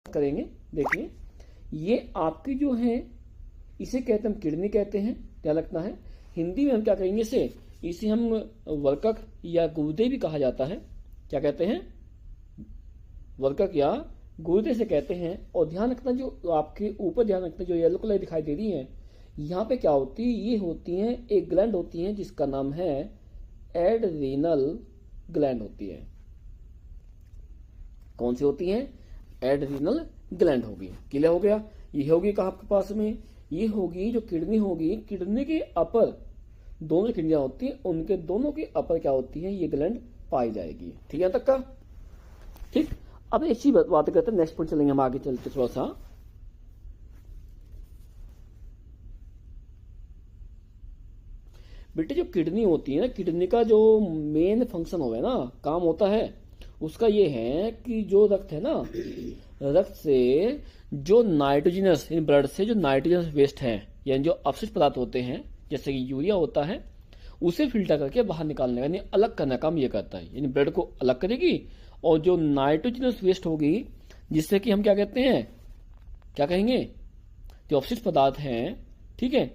करेंगे। देखिए ये आपकी जो है इसे कहते हैं हम किडनी कहते हैं, ध्यान रखना है। हिंदी में हम क्या कहेंगे इसे हम वर्कक या गुर्दे भी कहा जाता है। क्या कहते हैं? वर्कक या गुर्दे से कहते हैं। और ध्यान रखना जो आपके ऊपर ध्यान रखना जो येलो कलर दिखाई दे रही है यहाँ पे क्या होती है, ये होती है एक ग्लैंड होती है जिसका नाम है एड्रीनल ग्लैंड होती है। कौन सी होती है? एड्रीनल ग्लैंड होगी। क्लियर हो गया? ये होगी कहाँ आपके पास में? ये होगी जो किडनी होगी, किडनी के अपर दोनों किडनियां होती है उनके दोनों के अपर क्या होती है, ये ग्लैंड पाई जाएगी। ठीक है तक का? ठीक। अब ऐसी बात करते हैं, नेक्स्ट पॉइंट चलेंगे हम आगे चलते थोड़ा सा। बेटे जो किडनी होती है ना, किडनी का जो मेन फंक्शन होगा ना, काम होता है उसका ये है कि जो रक्त है ना, रक्त से जो नाइट्रोजनस ब्लड से जो नाइट्रोजनस वेस्ट है यानी जो अपशिष्ट पदार्थ होते हैं जैसे कि यूरिया होता है उसे फिल्टर करके बाहर निकालने का यानी अलग करने का काम ये करता है। यानी ब्लड को अलग करेगी और जो नाइट्रोजनस वेस्ट होगी जिससे कि हम क्या कहते हैं, क्या कहेंगे, जो अपशिष्ट पदार्थ हैं, ठीक है,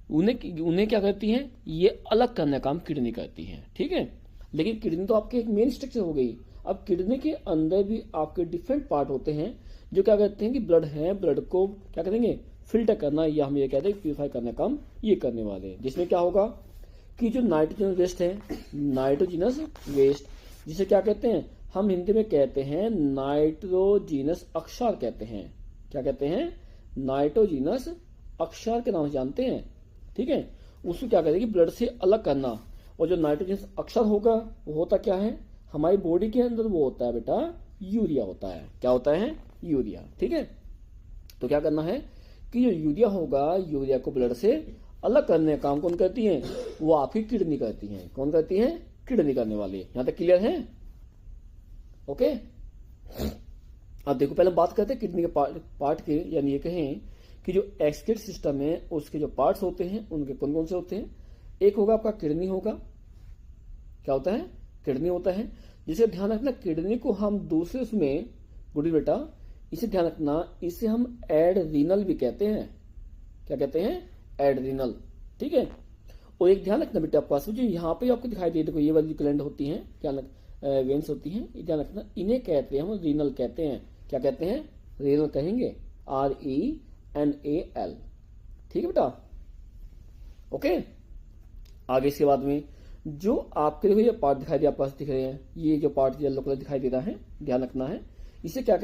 उन्हें क्या करती है, ये अलग करने का काम किडनी करती है। ठीक है। लेकिन किडनी तो आपके एक मेन स्ट्रक्चर हो गई। अब किडनी के अंदर भी आपके डिफरेंट पार्ट होते हैं जो क्या कहते हैं कि ब्लड है, ब्लड को क्या करेंगे, फिल्टर करना या हम ये कहते हैं प्यूरिफाई करने का काम ये करने वाले हैं। जिसमें क्या होगा कि जो नाइट्रोजनस वेस्ट है, नाइट्रोजनस वेस्ट जिसे क्या कहते हैं, हम हिंदी में कहते हैं नाइट्रोजीनस अक्षार कहते हैं। क्या कहते हैं? नाइट्रोजीनस अक्षार के नाम से जानते हैं। ठीक है। उसको क्या कहते हैं कि ब्लड से अलग करना। और जो नाइट्रोजन अक्षर होगा वो होता क्या है, हमारी बॉडी के अंदर वो होता है बेटा यूरिया होता है। क्या होता है? यूरिया। ठीक है। तो क्या करना है कि जो यूरिया होगा, यूरिया को ब्लड से अलग करने का काम कौन करती है, वो आपकी किडनी करती है। कौन करती है? किडनी करने वाली है। यहां तक क्लियर है? ओके। अब देखो पहले बात करते हैं किडनी के पार्ट के, यानी ये कहें कि जो एक्सक्रीट सिस्टम है उसके जो पार्ट्स होते हैं उनके कौन कौन से होते हैं। एक होगा आपका किडनी होगा। क्या होता है? किडनी होता है। जिसे ध्यान रखना किडनी को हम दूसरे उसमें, गुडी बेटा इसे ध्यान रखना, इसे हम एड्रीनल भी कहते हैं। क्या कहते हैं? एड्रीनल। ठीक है। और एक ध्यान रखना बेटा आपके पास जो यहाँ पे आपको दिखाई दे, देखो ये वाली ग्लैंड होती है, क्या वेन्स होती हैं, ये ध्यान रखना, इन्हें कहते हैं हम रीनल कहते हैं। क्या कहते हैं? रीनल कहेंगे, RENAL। ठीक है बेटा? ओके। आगे इसके बाद में जो आपके देखो ये पार्ट दिखाई दे, आपके पास दिख रहे हैं, ये जो पार्ट येलो कलर दिखाई दे रहा है, ध्यान रखना है, इसे क्या कहते हैं?